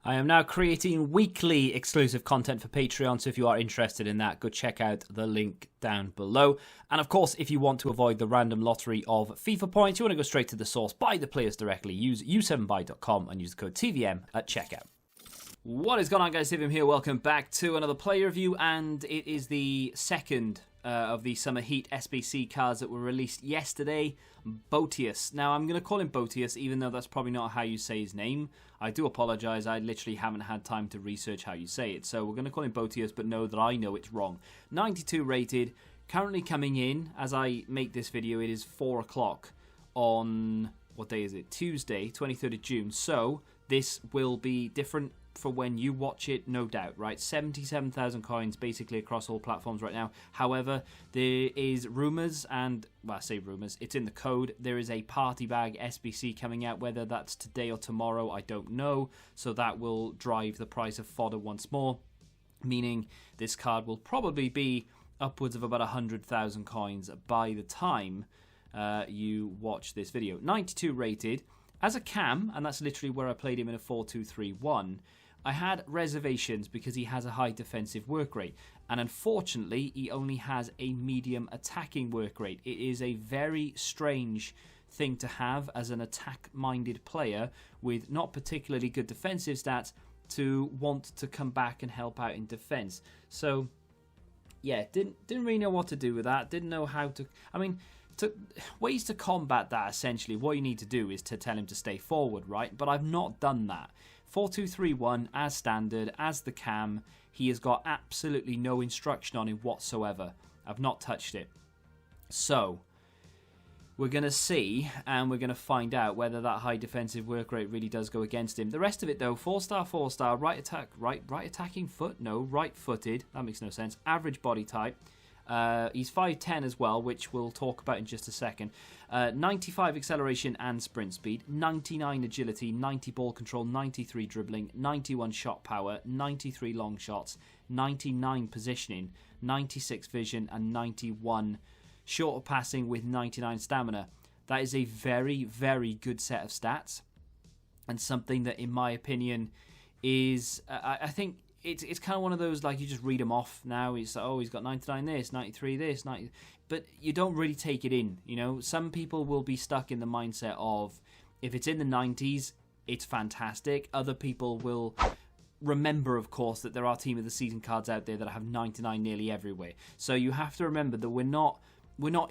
I am now creating weekly exclusive content for Patreon, so if you are interested in that, go check out the link down below. And of course, if you want to avoid the random lottery of FIFA points, you want to go straight to the source, buy the players directly, use u7buy.com and use the code TVM at checkout. What is going on, guys? TVM here. Welcome back to another player review, and it is the second of the Summer Heat SBC cards that were released yesterday. Boetius. Now, I'm going to call him Boetius, even though that's probably not how you say his name. I do apologise, I literally haven't had time to research how you say it. So we're going to call him Boetius, but know that I know it's wrong. 92 rated, currently coming in, as I make this video, it is 4 o'clock on, what day is it? Tuesday, 23rd of June. So this will be different for when you watch it, no doubt, right? 77,000 coins basically across all platforms right now. However, there is rumours, and, well, I say rumours, it's in the code. There is a party bag SBC coming out, whether that's today or tomorrow, I don't know. So that will drive the price of fodder once more, meaning this card will probably be upwards of about 100,000 coins by the time you watch this video. 92 rated. As a cam, and that's literally where I played him in a 4-2-3-1, I had reservations because he has a high defensive work rate. And unfortunately, he only has a medium attacking work rate. It is a very strange thing to have as an attack-minded player with not particularly good defensive stats to want to come back and help out in defense. So, yeah, didn't really know what to do with that. Didn't know how to... I mean... ways to combat that, essentially, what you need to do is to tell him to stay forward, right? But I've not done that. 4-2-3-1, as standard, as the cam, he has got absolutely no instruction on him whatsoever. I've not touched it. So, we're going to see, and we're going to find out whether that high defensive work rate really does go against him. The rest of it, though, 4-star, 4-star, right attack, right attacking foot, no, right-footed, that makes no sense, average body type. He's 5'10 as well, which we'll talk about in just a second. 95 acceleration and sprint speed, 99 agility, 90 ball control, 93 dribbling, 91 shot power, 93 long shots, 99 positioning, 96 vision, and 91 shorter passing with 99 stamina. That is a very, very good set of stats, and something that, in my opinion, is, I think... It's kind of one of those, like, you just read them off now. It's like, oh, he's got 99 this, 93 this, 90... But you don't really take it in, you know? Some people will be stuck in the mindset of, if it's in the 90s, it's fantastic. Other people will remember, of course, that there are Team of the Season cards out there that have 99 nearly everywhere. So you have to remember that we're not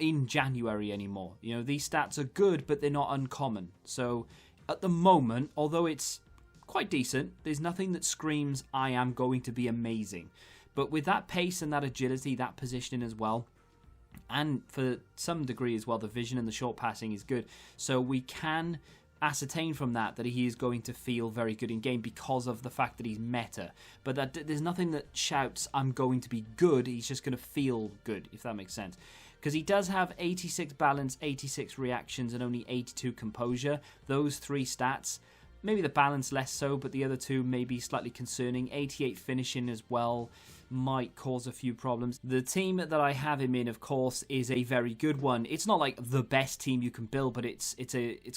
in January anymore. You know, these stats are good, but they're not uncommon. So at the moment, although it's quite decent, there's nothing that screams I am going to be amazing, but with that pace and that agility, that positioning as well, and for some degree as well, the vision and the short passing is good, so we can ascertain from that he is going to feel very good in game because of the fact that he's meta, but that there's nothing that shouts I'm going to be good. He's just going to feel good, if that makes sense, because he does have 86 balance, 86 reactions, and only 82 composure. Those three stats, maybe the balance less so, but the other two may be slightly concerning. 88 finishing as well might cause a few problems. The team that I have him in, of course, is a very good one. It's not like the best team you can build, but it's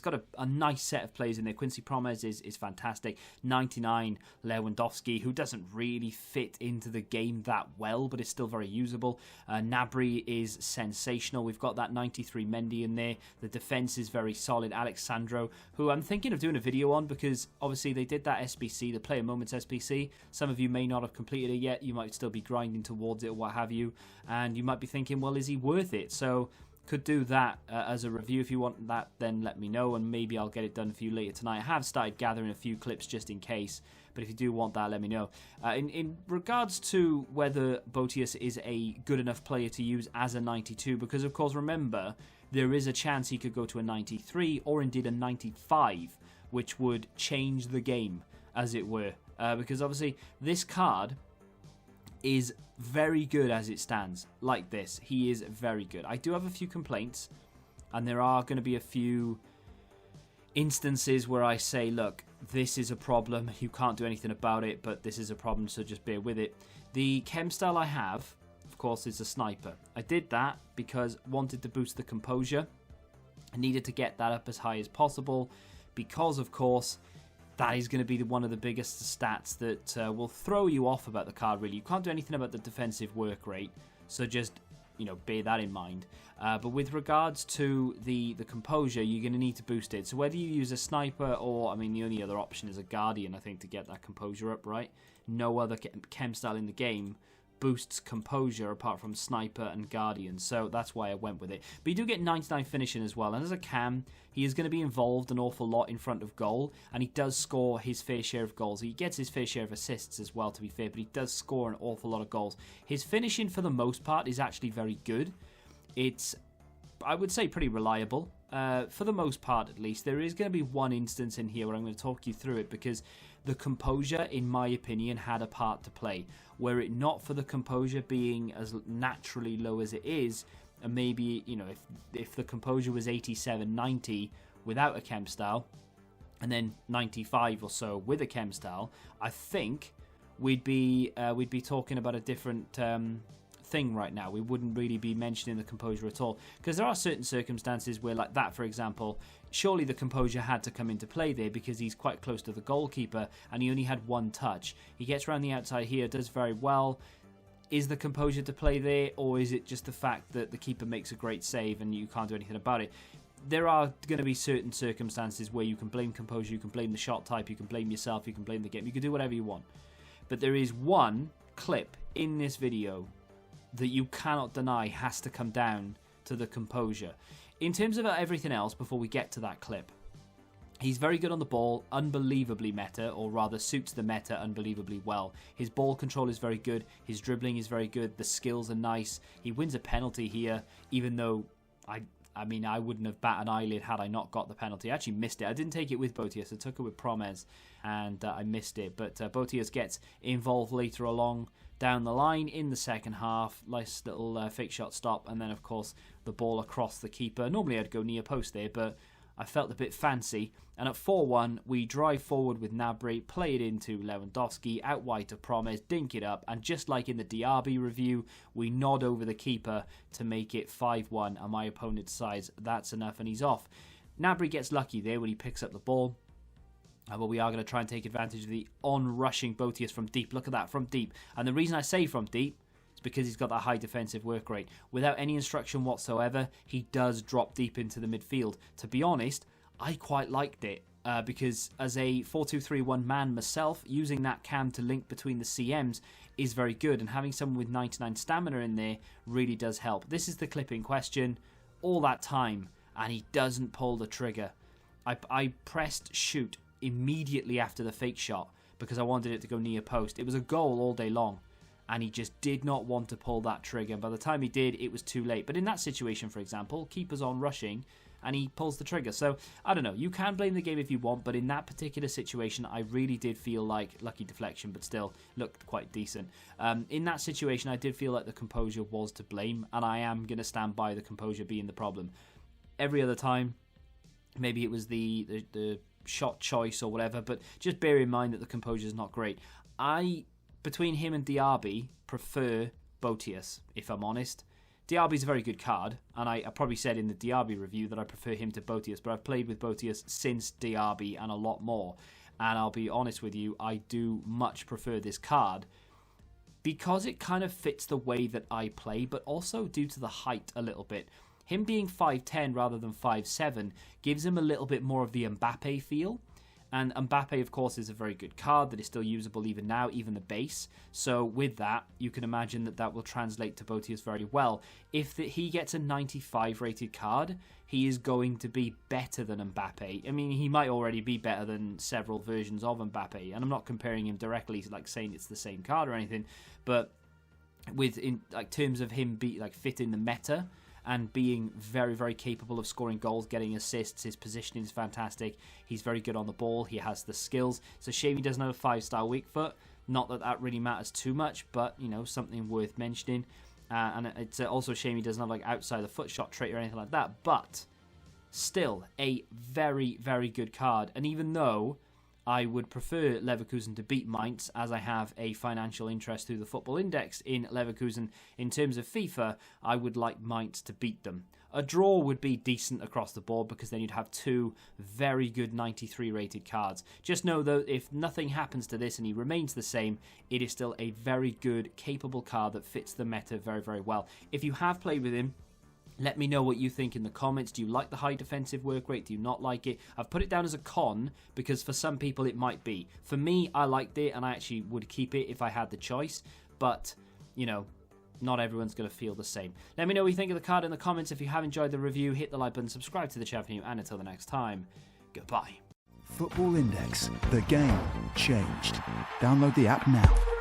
got a nice set of players in there. Quincy Promes is fantastic. 99 Lewandowski, who doesn't really fit into the game that well, but is still very usable. Gnabry is sensational. We've got that 93 Mendy in there. The defense is very solid. Alexandro, who I'm thinking of doing a video on, because obviously they did that SBC, the Player Moments SBC. Some of you may not have completed it yet. You might still be grinding towards it or what have you, and you might be thinking, well, is he worth it? So could do that as a review. If you want that, then let me know, and maybe I'll get it done for you later tonight. I have started gathering a few clips just in case, but if you do want that, let me know. In regards to whether Boetius is a good enough player to use as a 92, because of course, remember, there is a chance he could go to a 93 or indeed a 95, which would change the game, as it were, because obviously this card is very good as it stands. Like this, he is very good. I do have a few complaints, and there are going to be a few instances where I say, look, this is a problem, you can't do anything about it, but this is a problem, so just bear with it. The chem style I have, of course, is a sniper. I did that because I wanted to boost the composure. I needed to get that up as high as possible because, of course, that is going to be one of the biggest stats that will throw you off about the card, really. You can't do anything about the defensive work rate, so just, bear that in mind. But with regards to the composure, you're going to need to boost it. So whether you use a sniper or, the only other option is a guardian, I think, to get that composure up, right? No other chem style in the game boosts composure apart from sniper and guardian, so that's why I went with it. But you do get 99 finishing as well, and as a cam, he is going to be involved an awful lot in front of goal, and he does score his fair share of goals. He gets his fair share of assists as well, to be fair, but he does score an awful lot of goals. His finishing, for the most part, is actually very good. It's, I would say, pretty reliable. For the most part, at least. There is going to be one instance in here where I'm going to talk you through it, because the composure, in my opinion, had a part to play. Were it not for the composure being as naturally low as it is, and maybe, if the composure was 87, 90 without a chem style, and then 95 or so with a chem style, I think we'd be talking about a different thing right now. We wouldn't really be mentioning the composure at all, because there are certain circumstances where, like that for example, surely the composure had to come into play there, because he's quite close to the goalkeeper and he only had one touch. He gets around the outside here, does very well. Is the composure to play there, or is it just the fact that the keeper makes a great save and you can't do anything about it? There are going to be certain circumstances where you can blame composure, you can blame the shot type, you can blame yourself, you can blame the game, you can do whatever you want. But there is one clip in this video that you cannot deny has to come down to the composure. In terms of everything else, before we get to that clip, he's very good on the ball, unbelievably meta, or rather suits the meta unbelievably well. His ball control is very good, his dribbling is very good, the skills are nice. He wins a penalty here, even though I wouldn't have bat an eyelid had I not got the penalty. I actually missed it. I didn't take it with Boetius, I took it with Promes, and I missed it. But Boetius gets involved later along down the line in the second half. Nice little fake shot stop, and then of course the ball across the keeper. Normally I'd go near post there, but I felt a bit fancy. And at 4-1, we drive forward with Gnabry, play it into Lewandowski, out wide to Promes, dink it up, and just like in the Diaby review, we nod over the keeper to make it 5-1, and my opponent decides that's enough and he's off. Gnabry gets lucky there when he picks up the ball. But we are going to try and take advantage of the on-rushing Boetius from deep. Look at that, from deep. And the reason I say from deep is because he's got that high defensive work rate. Without any instruction whatsoever, he does drop deep into the midfield. To be honest, I quite liked it. Because as a 4-2-3-1 man myself, using that cam to link between the CMs is very good. And having someone with 99 stamina in there really does help. This is the clip in question. All that time, and he doesn't pull the trigger. I pressed shoot immediately after the fake shot because I wanted it to go near post. It was a goal all day long, and he just did not want to pull that trigger. And by the time he did, it was too late. But in that situation, for example, keeper's on rushing and he pulls the trigger. So I don't know, you can blame the game if you want, but in that particular situation I really did feel like lucky deflection, but still looked quite decent. In that situation I did feel like the composure was to blame, and I am going to stand by the composure being the problem. Every other time maybe it was the shot choice or whatever, but just bear in mind that the composure is not great. Between him and Diaby, prefer Boetius, if I'm honest. Diaby's a very good card, and I probably said in the Diaby review that I prefer him to Boetius, but I've played with Boetius since Diaby and a lot more, and I'll be honest with you, I do much prefer this card because it kind of fits the way that I play, but also due to the height a little bit. Him being 5'10 rather than 5'7 gives him a little bit more of the Mbappe feel. And Mbappe, of course, is a very good card that is still usable even now, even the base. So with that, you can imagine that that will translate to Boetius very well. If he gets a 95 rated card, he is going to be better than Mbappe. I mean, he might already be better than several versions of Mbappe. And I'm not comparing him directly, like saying it's the same card or anything. But in terms of him fitting the meta, and being very, very capable of scoring goals, getting assists. His positioning is fantastic. He's very good on the ball. He has the skills. It's a shame he doesn't have a 5-star weak foot. Not that that really matters too much, but, something worth mentioning. And it's also a shame he doesn't have, outside the foot shot trait or anything like that. But still, a very, very good card. And even though I would prefer Leverkusen to beat Mainz, as I have a financial interest through the Football Index in Leverkusen. In terms of FIFA, I would like Mainz to beat them. A draw would be decent across the board because then you'd have two very good 93 rated cards. Just know though, if nothing happens to this and he remains the same, it is still a very good, capable card that fits the meta very, very well. If you have played with him, let me know what you think in the comments. Do you like the high defensive work rate? Do you not like it? I've put it down as a con because for some people it might be. For me, I liked it and I actually would keep it if I had the choice. But, you know, not everyone's going to feel the same. Let me know what you think of the card in the comments. If you have enjoyed the review, hit the like button, subscribe to the channel, and until the next time, goodbye. Football Index. The game changed. Download the app now.